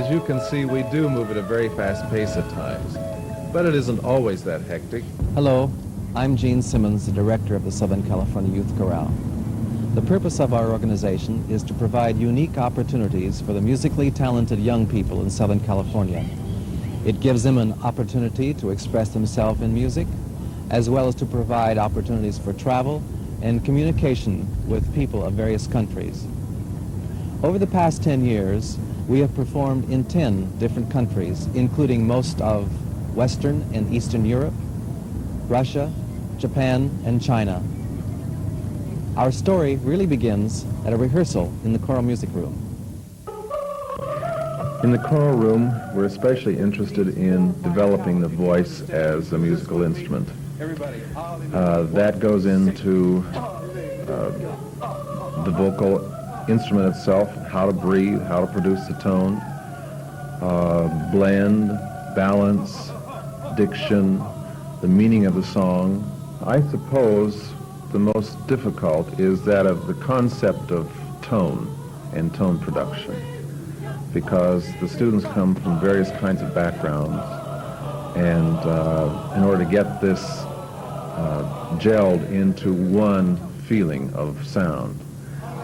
As you can see, we do move at a very fast pace at times, but it isn't always that hectic. Hello, I'm Gene Simmonds, the director of the Southern California Youth Chorale. The purpose of our organization is to provide unique opportunities for the musically talented young people in Southern California. It gives them an opportunity to express themselves in music, as well as to provide opportunities for travel and communication with people of various countries. Over the past 10 years, we have performed in 10 different countries, including most of Western and Eastern Europe, Russia, Japan, and China. Our story really begins at a rehearsal in the choral music room. In the choral room, we're especially interested in developing the voice as a musical instrument. That goes into the vocal instrument itself, how to breathe, how to produce the tone, blend, balance, diction, the meaning of the song. I suppose the most difficult is that of the concept of tone and tone production, because the students come from various kinds of backgrounds, and in order to get this gelled into one feeling of sound,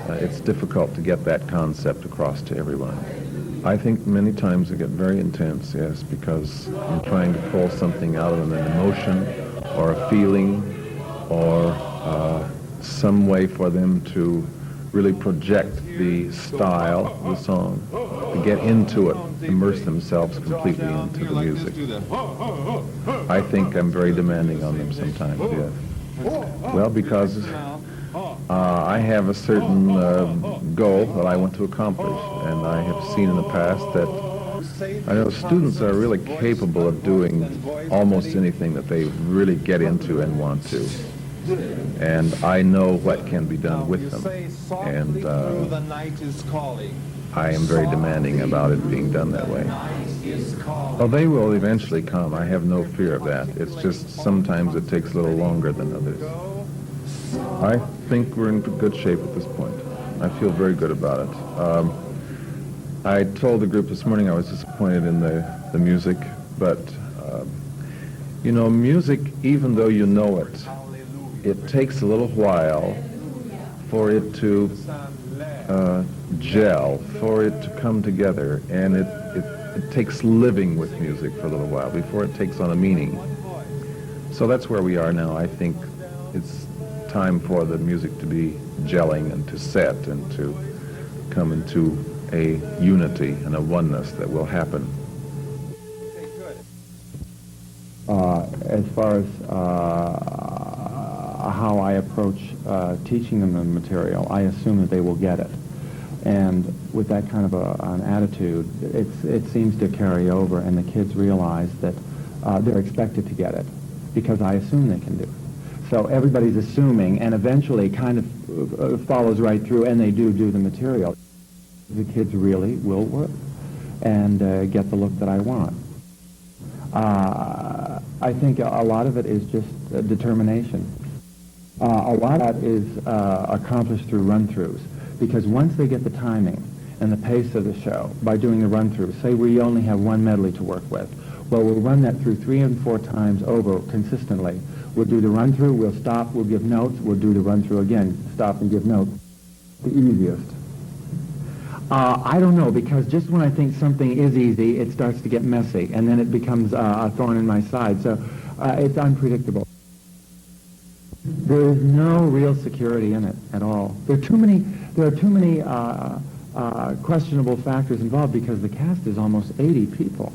it's difficult to get that concept across to everyone. I think many times they get very intense, yes, because in trying to pull something out of them, an emotion or a feeling or some way for them to really project the style of the song, to get into it, immerse themselves completely into the music. I think I'm very demanding on them sometimes, yes. Well, because I have a certain goal that I want to accomplish, and I have seen in the past that I know students are really capable of doing almost anything that they really get into and want to. And I know what can be done with them, and I am very demanding about it being done that way. Well, they will eventually come. I have no fear of that. It's just sometimes it takes a little longer than others. I think we're in good shape at this point. I feel very good about it. I told the group this morning I was disappointed in the music, but you know, music, even though you know it, it takes a little while for it to gel, for it to come together, and it takes living with music for a little while before it takes on a meaning. So that's where we are now. I think it's time for the music to be gelling and to set and to come into a unity and a oneness that will happen. As far as how I approach teaching them the material, I assume that they will get it. And with that kind of an attitude, it seems to carry over, and the kids realize that they're expected to get it, because I assume they can do it. So everybody's assuming, and eventually kind of follows right through, and they do the material. The kids really will work and get the look that I want. I think a lot of it is just determination. A lot of that is accomplished through run-throughs, because once they get the timing and the pace of the show by doing the run-through, say we only have one medley to work with, well, we'll run that through 3 and 4 times over consistently. We'll do the run-through, we'll stop, we'll give notes, we'll do the run-through again, stop and give notes. The easiest. I don't know, because just when I think something is easy, it starts to get messy, and then it becomes a thorn in my side, so it's unpredictable. There is no real security in it at all. There are too many questionable factors involved, because the cast is almost 80 people.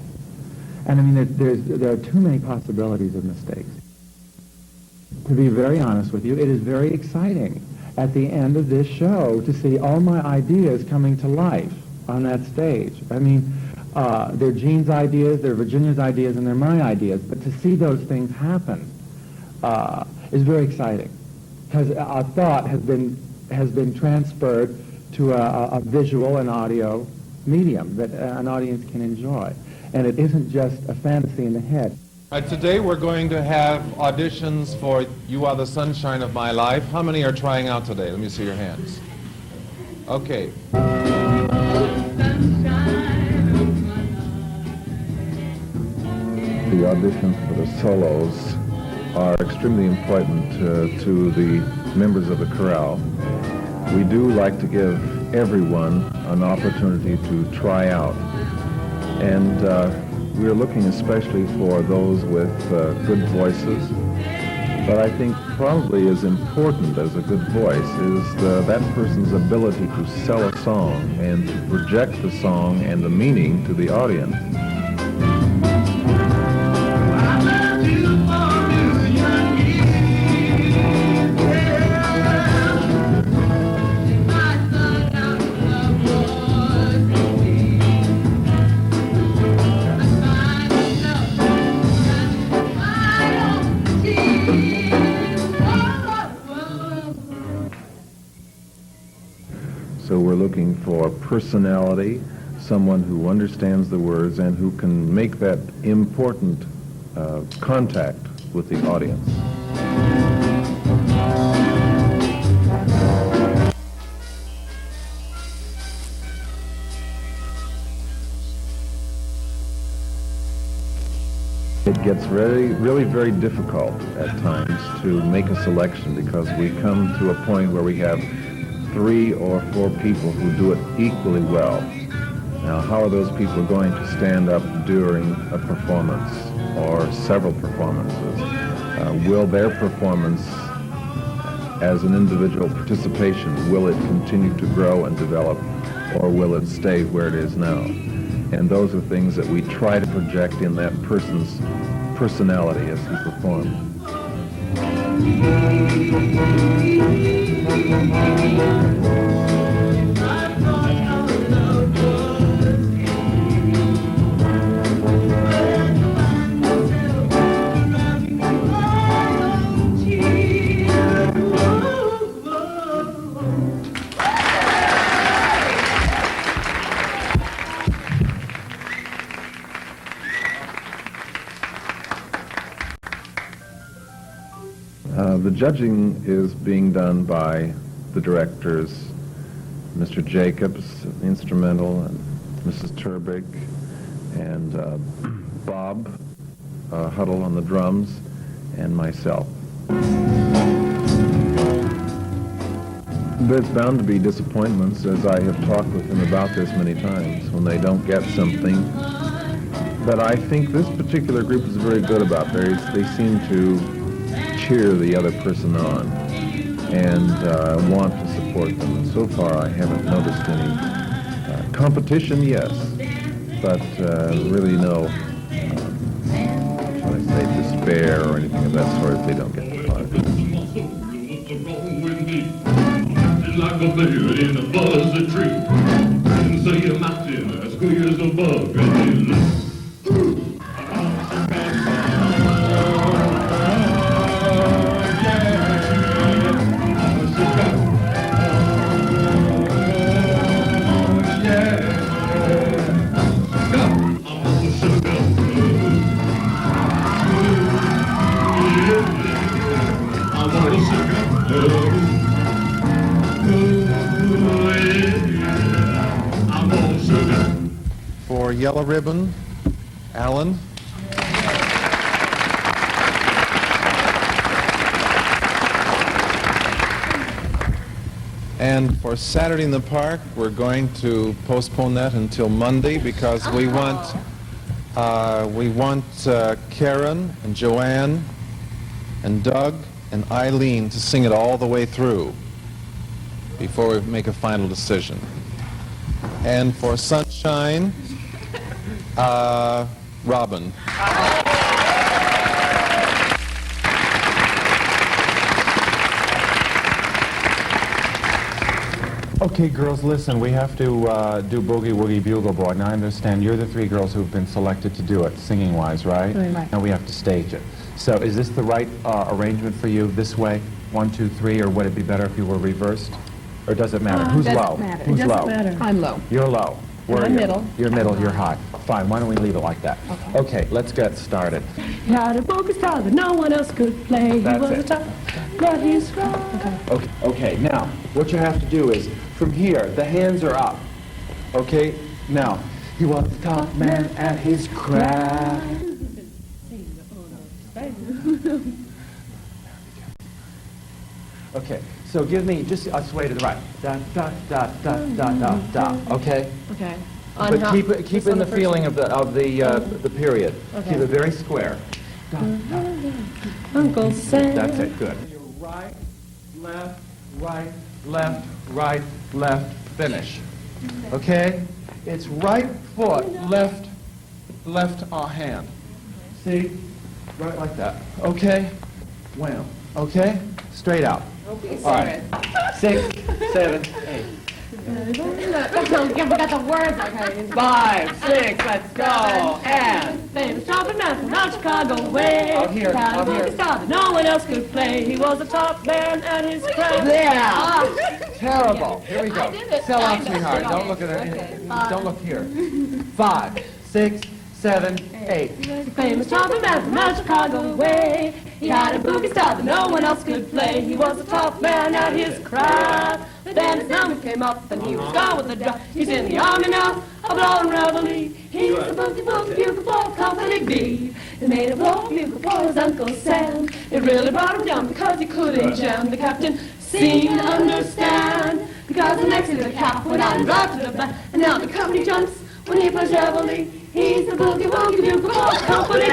And I mean, there are too many possibilities of mistakes. To be very honest with you, it is very exciting at the end of this show to see all my ideas coming to life on that stage. I mean, they're Gene's ideas, they're Virginia's ideas, and they're my ideas. But to see those things happen is very exciting, because a thought has been transferred to a visual and audio medium that an audience can enjoy. And it isn't just a fantasy in the head. Today we're going to have auditions for You Are the Sunshine of My Life. How many are trying out today? Let me see your hands. Okay. Sunshine of my the auditions for the solos are extremely important to the members of the chorale. We do like to give everyone an opportunity to try out. And we're looking especially for those with good voices. But I think probably as important as a good voice is that person's ability to sell a song and to project the song and the meaning to the audience. So we're looking for personality, someone who understands the words and who can make that important contact with the audience. It gets really very difficult at times to make a selection because we come to a point where we have 3 or 4 people who do it equally well. Now, how are those people going to stand up during a performance or several performances? Will their performance as an individual participation, will it continue to grow and develop, or will it stay where it is now? And those are things that we try to project in that person's personality as he performs. The judging is being done by the directors, Mr. Jacobs, instrumental, and Mrs. Terbeek, and Bob Huddle on the drums, and myself. There's bound to be disappointments, as I have talked with them about this many times, when they don't get something. But I think this particular group is very good about it. They seem to cheer the other person on and want to support them. And so far I haven't noticed any competition, yes, but really no, shall I say, despair or anything of that sort if they don't get the part. Like a bird in a buzzard tree, and say a mountain as clear as a bug. For yellow ribbon, Alan. And for Saturday in the Park, we're going to postpone that until Monday because we want Karen and Joanne and Doug and Eileen to sing it all the way through before we make a final decision. And for Sunshine, Robin. Okay, girls, listen, we have to do Boogie Woogie Bugle Boy. Now, I understand you're the 3 girls who've been selected to do it, singing-wise, right? Right. Now we have to stage it. So is this the right arrangement for you, this way? 1, 2, 3, or would it be better if you were reversed? Or does it matter? Who's doesn't low? matter. Who's It doesn't low? matter. I'm low. You're low. Where I'm are you? middle. You're middle, I'm you're high. high. Fine, why don't we leave it like that? Okay, let's get started. He had a bogus guitar that no one else could play. That's he was it. a top, but he's strong. Okay. Okay, now, what you have to do is, from here, the hands are up. Okay, now, he was the top man at his craft. Okay, so give me just a sway to the right. Da, da, da, da, da, da, da. Okay? Okay. But keep it in the feeling of the period. Okay. Keep it very square. Da, da. Uncle Sam. That's it, good. Right, left, right, left, right, left, finish. Okay? It's right foot, left hand. See? Right like that. Okay? Wham. Okay? Straight out. All right. 6, 7, 8. I forgot the words. Okay. 5, 6, let's go. And Famous trumpet man from out Chicago way. Out here, Had a out here. boogie star that no one else could play. He was a top man at his craft. yeah. Terrible. Here we I go. did it. Sell out, I know. sweetheart. Don't look at her. Okay. Don't look here. 5, 6, 7, 8. Famous trumpet man from out Chicago way. He had a boogie star that no one else could play. He was a top man at his craft. Then his number came up and he was gone with the drop. He's in the army now, a blowing reveille. He was a boogie bugle for Company B. They made a blow bugle for his Uncle Sam. It really brought him down because he couldn't jam. The captain seemed to understand, because the next thing the cap went out and brought to the back. And now the company jumps when he plays reveille. He's the boogie bugle for Company B.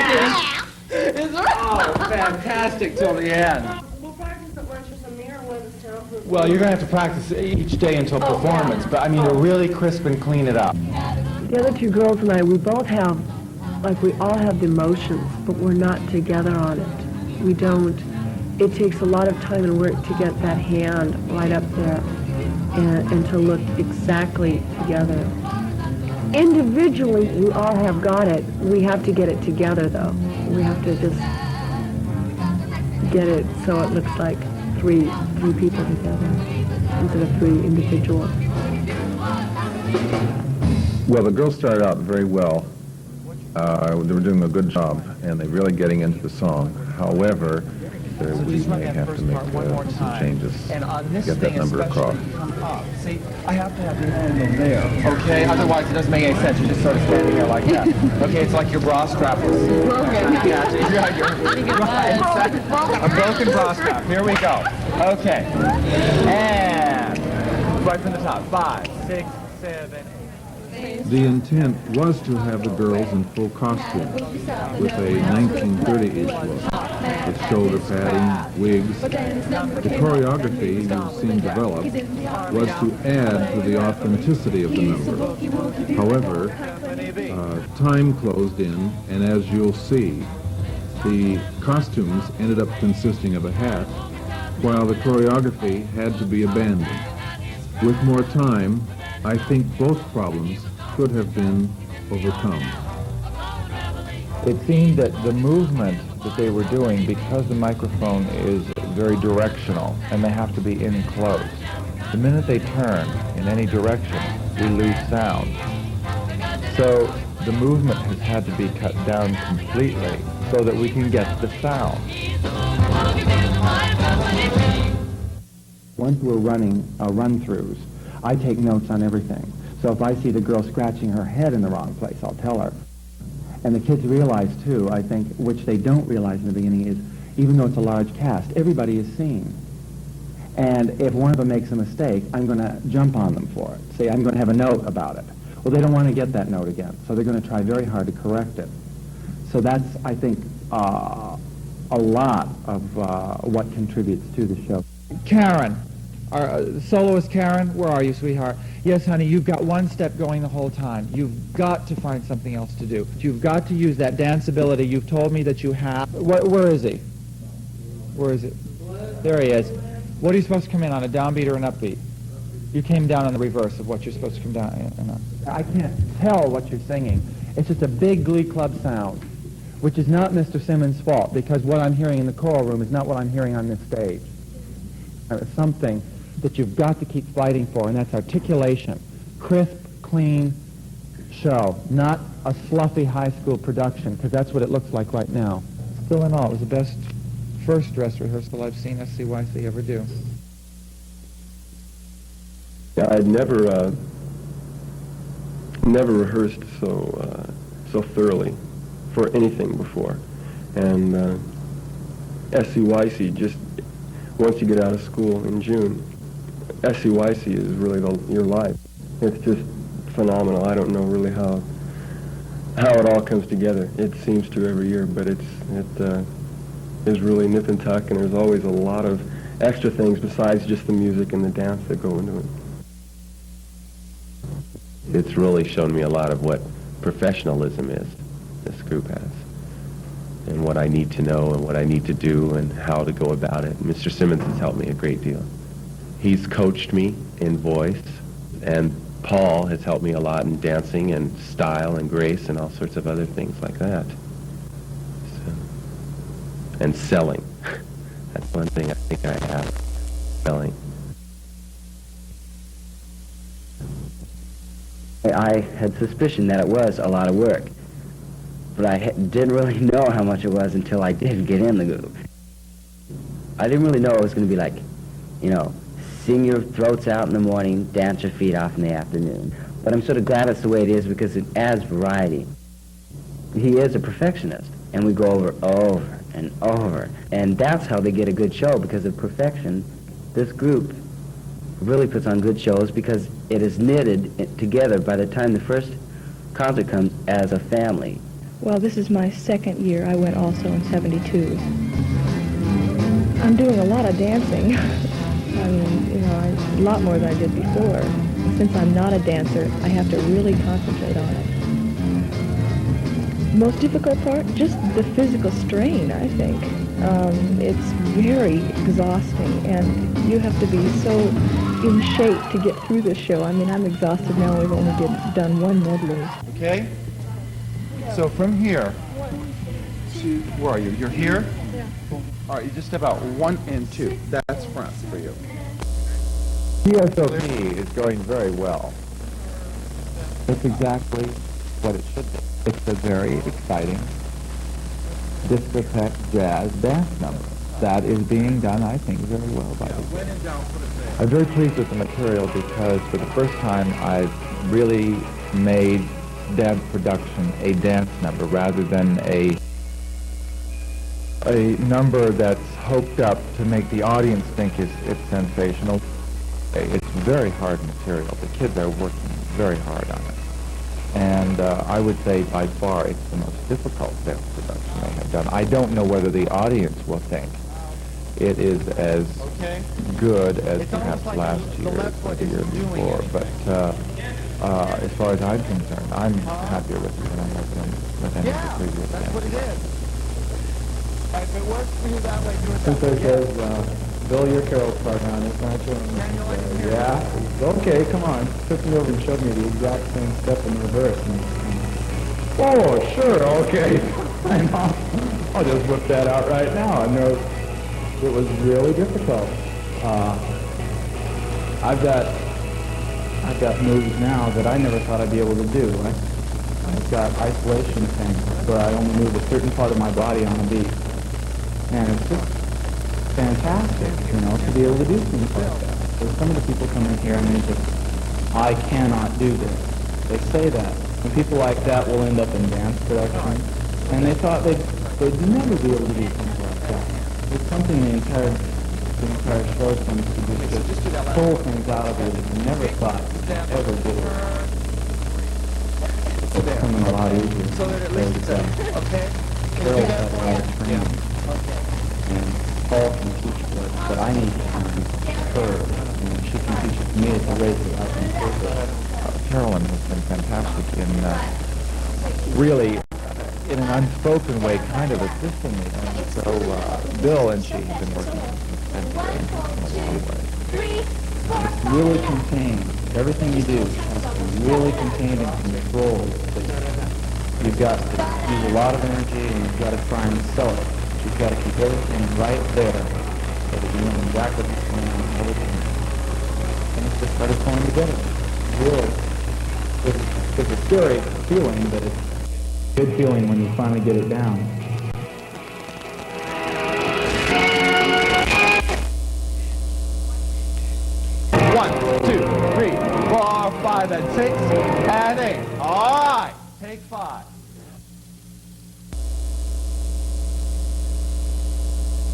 Oh, fantastic till the end. We'll practice at lunch or some mirror with us, Tom. Well, you're going to have to practice each day until performance, but I mean, to really crisp and clean it up. The other two girls and I, we both have, like we all have the emotions, but we're not together on it. We don't. It takes a lot of time and work to get that hand right up there and to look exactly together. Individually, we all have got it. We have to get it together, though. We have to just get it so it looks like three people together instead of three individuals. Well, the girls started out very well. They were doing a good job, and they're really getting into the song. However, we may have to make some changes to get that number across. See, I have to have the angle there, okay? Otherwise, it doesn't make any sense. You're just sort of standing there like that. Okay, it's like your bra strap was broken. A broken bra strap. Here we go. Okay. And right from the top. 5, 6, 7, 8. The intent was to have the girls in full costume with a 1930-ish look, with shoulder padding, wigs. The choreography you've seen developed was to add to the authenticity of the number. However, time closed in, and as you'll see, the costumes ended up consisting of a hat, while the choreography had to be abandoned. With more time, I think both problems could have been overcome. It seemed that the movement that they were doing, because the microphone is very directional and they have to be in close, the minute they turn in any direction, we lose sound. So the movement has had to be cut down completely so that we can get the sound. Once we're running run-throughs, I take notes on everything. So if I see the girl scratching her head in the wrong place, I'll tell her. And the kids realize, too, I think, which they don't realize in the beginning, is even though it's a large cast, everybody is seen. And if one of them makes a mistake, I'm going to jump on them for it. Say, I'm going to have a note about it. Well, they don't want to get that note again, so they're going to try very hard to correct it. So that's, I think, a lot of what contributes to the show. Karen, our soloist Karen, where are you, sweetheart? Yes, honey, you've got one step going the whole time. You've got to find something else to do. You've got to use that danceability you've told me that you have. Where is he? Where is it? There he is. What are you supposed to come in on, a downbeat or an upbeat? You came down on the reverse of what you're supposed to come down on. I can't tell what you're singing. It's just a big Glee Club sound, which is not Mr. Simmonds' fault, because what I'm hearing in the choral room is not what I'm hearing on this stage. It's something that you've got to keep fighting for, and that's articulation. Crisp, clean show, not a sloughy high school production, because that's what it looks like right now. Still in all, it was the best first dress rehearsal I've seen SCYC ever do. Yeah, I'd never rehearsed so thoroughly for anything before, and SCYC, just once you get out of school in June, SCYC is really your life. It's just phenomenal. I don't know really how it all comes together. It seems to every year, but it is really nip and tuck, and there's always a lot of extra things besides just the music and the dance that go into it. It's really shown me a lot of what professionalism is, this group has, and what I need to know and what I need to do and how to go about it. Mr. Simmonds has helped me a great deal. He's coached me in voice, and Paul has helped me a lot in dancing and style and grace and all sorts of other things like that. So, and selling. That's one thing I think I have, selling. I had suspicion that it was a lot of work, but I didn't really know how much it was until I did get in the group. I didn't really know it was going to be like, you know, sing your throats out in the morning, dance your feet off in the afternoon. But I'm sort of glad it's the way it is because it adds variety. He is a perfectionist, and we go over and over. And that's how they get a good show, because of perfection. This group really puts on good shows because it is knitted together by the time the first concert comes as a family. Well, this is my second year. I went also in '72. I'm doing a lot of dancing. I mean, you know, a lot more than I did before. Since I'm not a dancer, I have to really concentrate on it. Most difficult part, just the physical strain, I think. It's very exhausting, and you have to be so in shape to get through this show. I mean, I'm exhausted now. We've only done one medley. Okay? So from here to, where are you? You're here? Yeah. All right, you just about 1 and 2. That's front for you. TSOP is going very well. It's exactly what it should be. It's a very exciting discotheque jazz dance number that is being done, I think, very well by the group. I'm very pleased with the material because for the first time I've really made dance production a dance number rather than a number that's hoped up to make the audience think it's sensational. It's very hard material. The kids are working very hard on it. And I would say by far it's the most difficult dance production they have done. I don't know whether the audience will think it is as good as perhaps last year or the year before. But as far as I'm concerned, I'm happier with it than I have been with any of the previous dances. If it works for you that way, do it Since it says, Bill, your Carol's partner on this, aren't you? Yeah. Okay, come on. Took me over and showed me the exact same step in reverse. Oh, sure, okay. I'll just whip that out right now. I know it was really difficult. I've got moves now that I never thought I'd be able to do. I've got isolation things where I only move a certain part of my body on a beat. And it's just fantastic, you know, to be able to do things like that. So some of the people come in here and they just, I cannot do this. They say that. And people like that will end up in dance production. And they thought they'd never be able to do things like that. It's something the entire show seems to do, just pull things out of you that you never thought you could ever do. It's becoming a lot easier. so that at least it's okay. Carol's got a lot of training. And Paul can teach her, but I need to teach her. And she can teach it to me at the rate that I can teach her. Carolyn has been fantastic in really, in an unspoken way, kind of assisting me. And so Bill and she have been working in a long way. It's really contained. Everything you do has to be really contained and controlled. You've got to use a lot of energy and you've got to try and sell it. You've got to keep everything right there so that you know exactly what's going on and everything. And it's just started pulling together. Really. It's a scary feeling, but it's a good feeling when you finally get it down. 1, 2, 3, 4, 5, and 6, and 8. All right, take 5.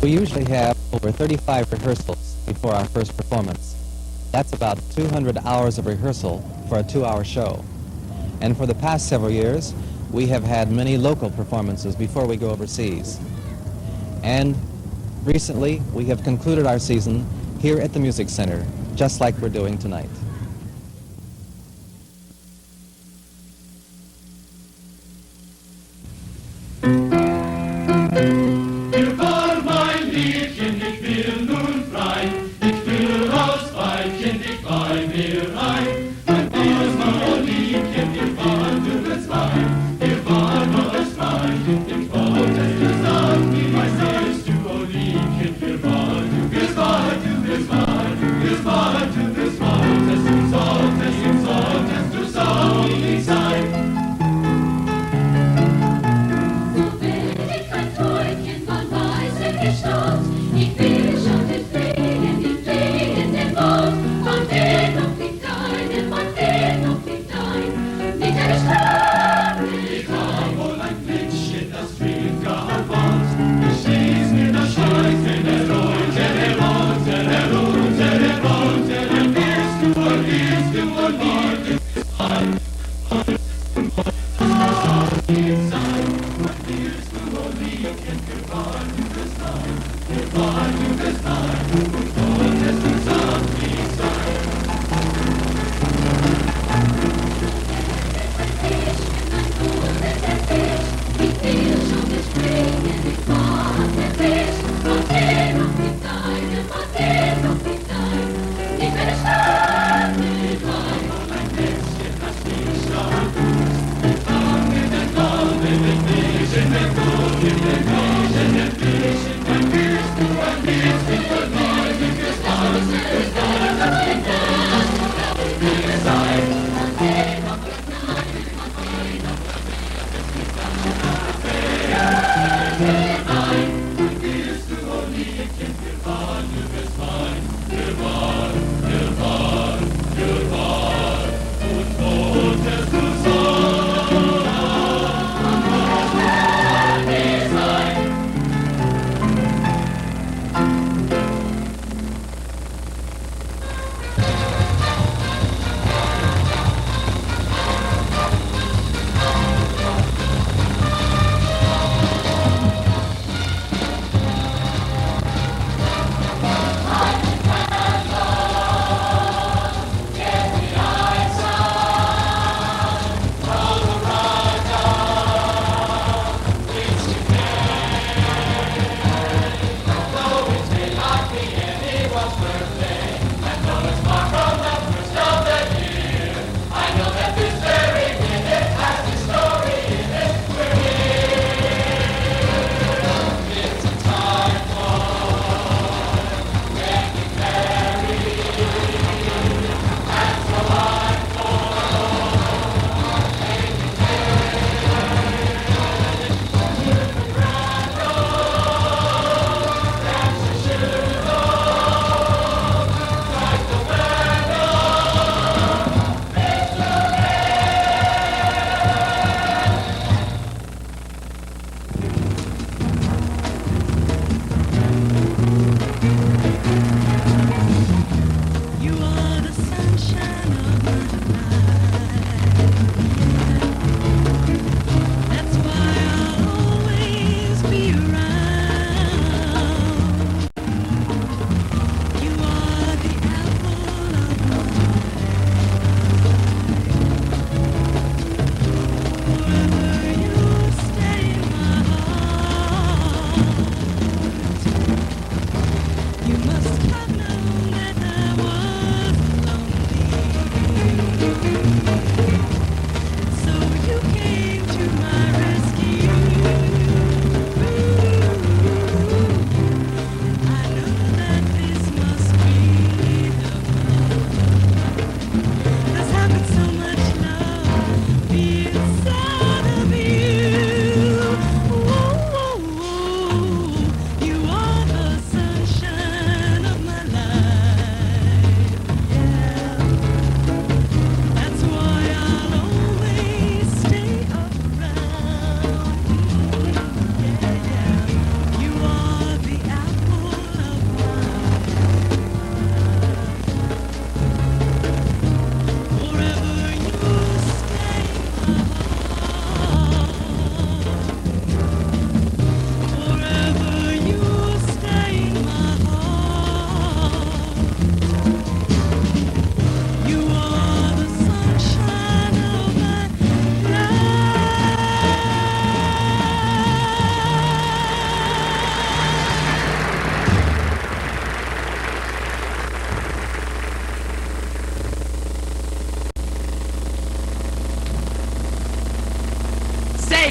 We usually have over 35 rehearsals before our first performance. That's about 200 hours of rehearsal for a 2-hour show. And for the past several years, we have had many local performances before we go overseas. And recently, we have concluded our season here at the Music Center, just like we're doing tonight.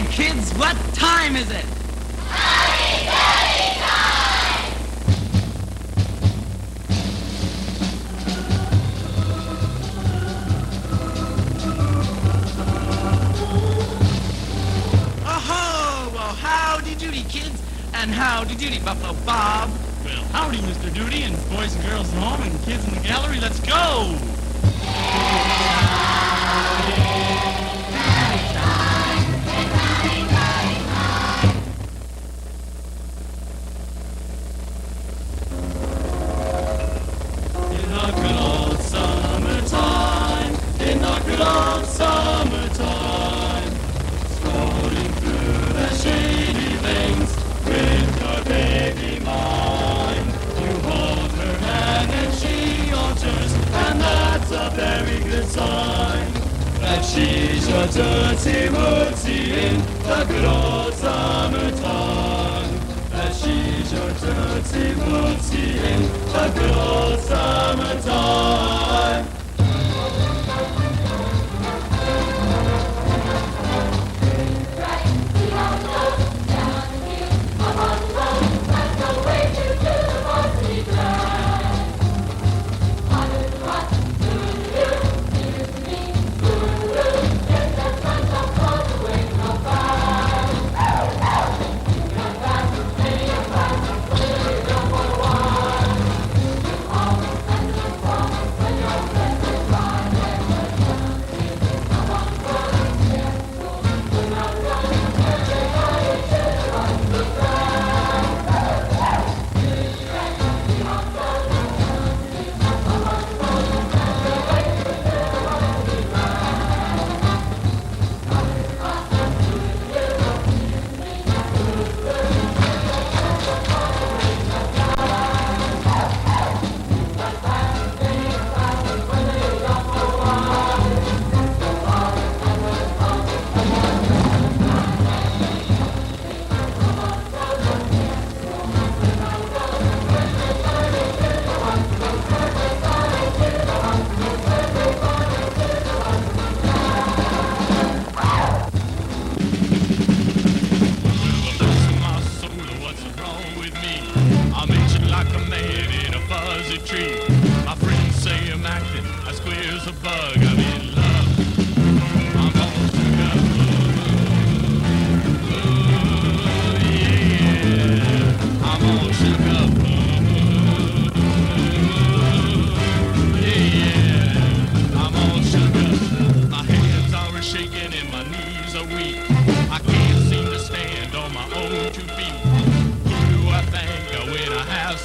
Hey, kids, what time is it? Oh, well, howdy doody, kids, and howdy doody, Buffalo Bob. Well, howdy, Mr. Doody, and boys and girls at home, and kids in the gallery. Let's go! In the good old summertime, in the good old summertime, strolling through the shady lanes with your baby mine. You hold her hand and she alters, and that's a very good sign. That she's your tootsie wootsie in the good old summertime. That she's your tootsie wootsie in the good old summertime.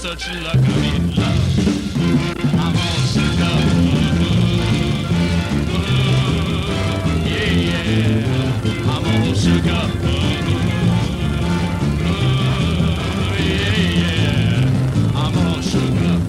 such luck, I'm in love. I'm all shook up. Yeah, yeah. I'm all shook up. Yeah, yeah. I'm all shook up.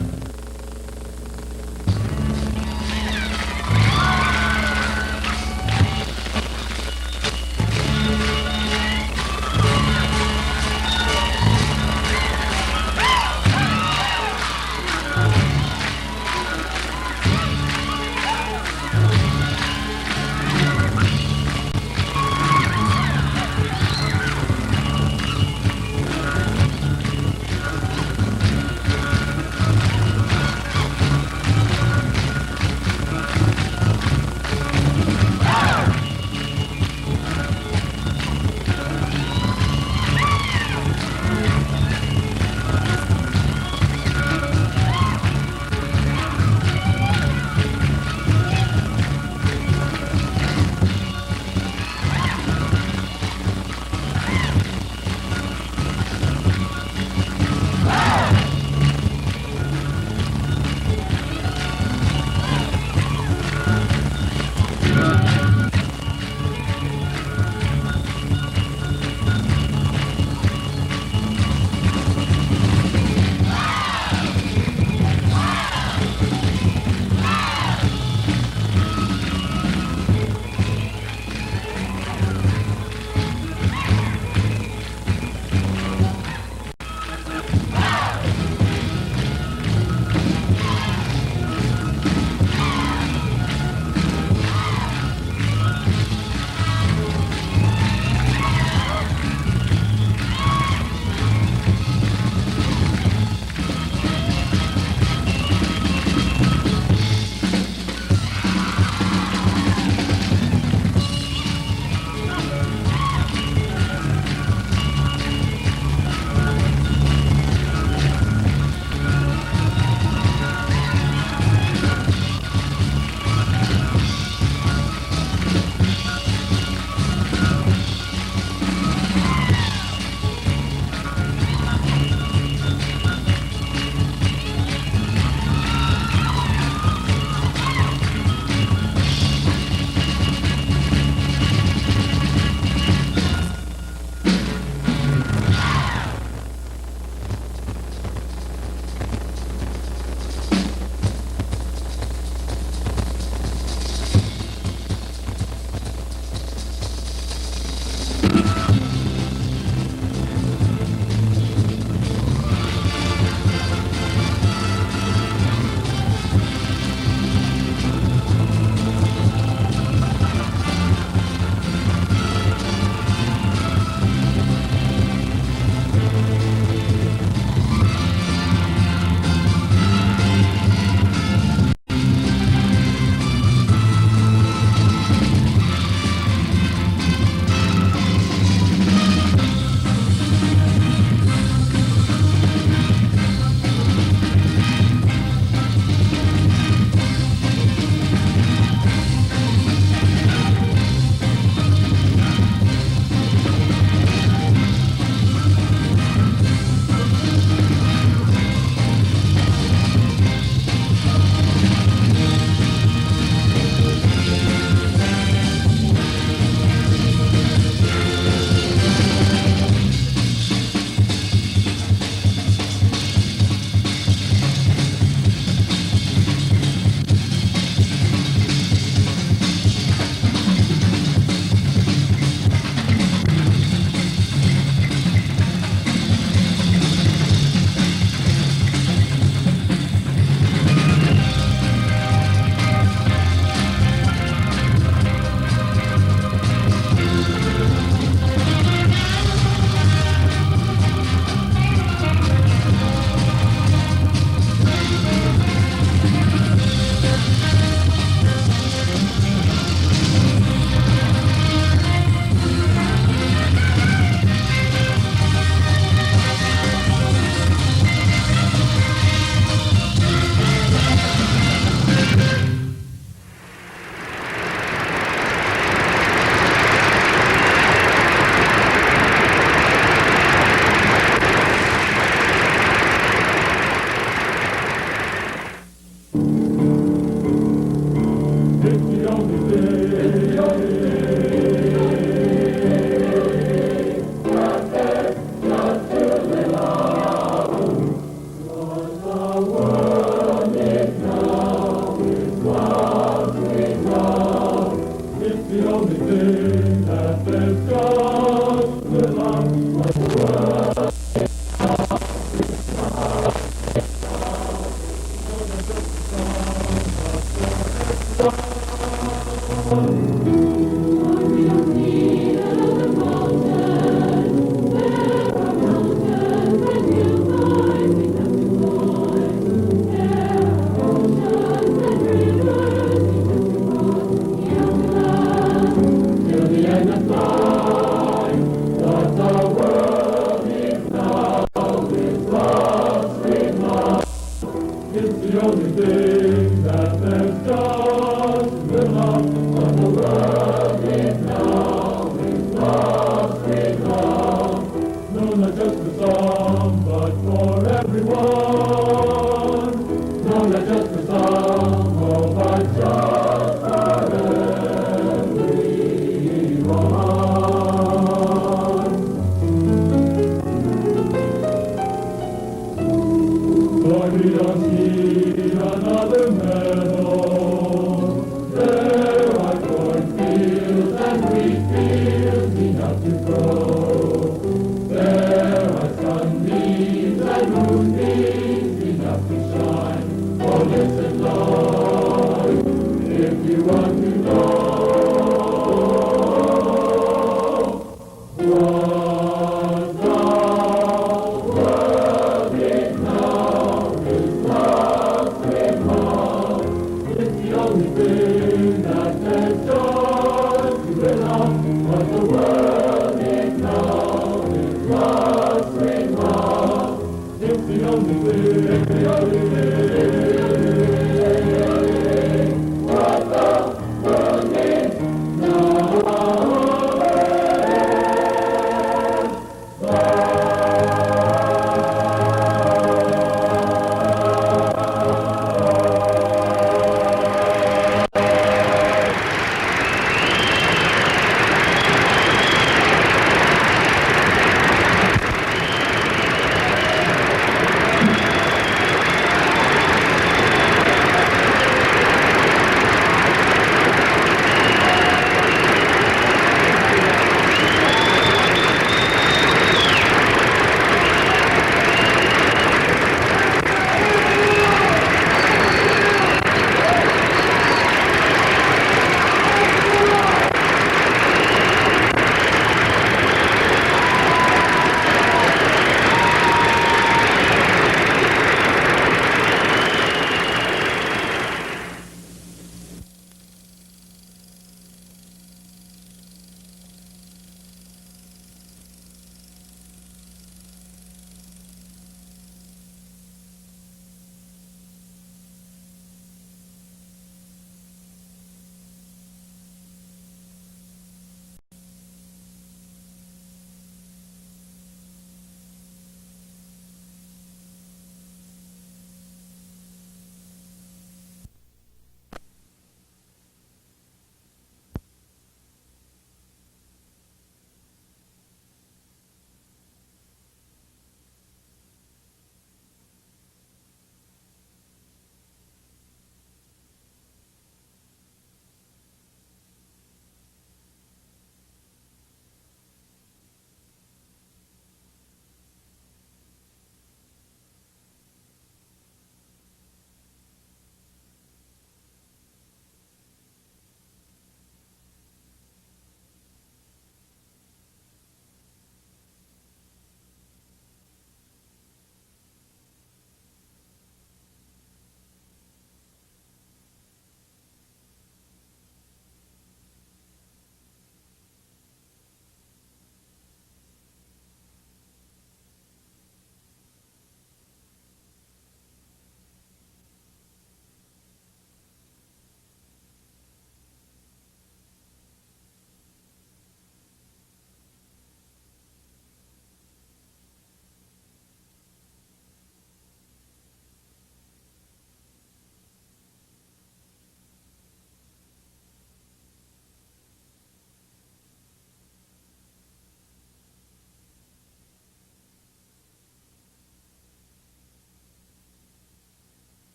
It's the only thing that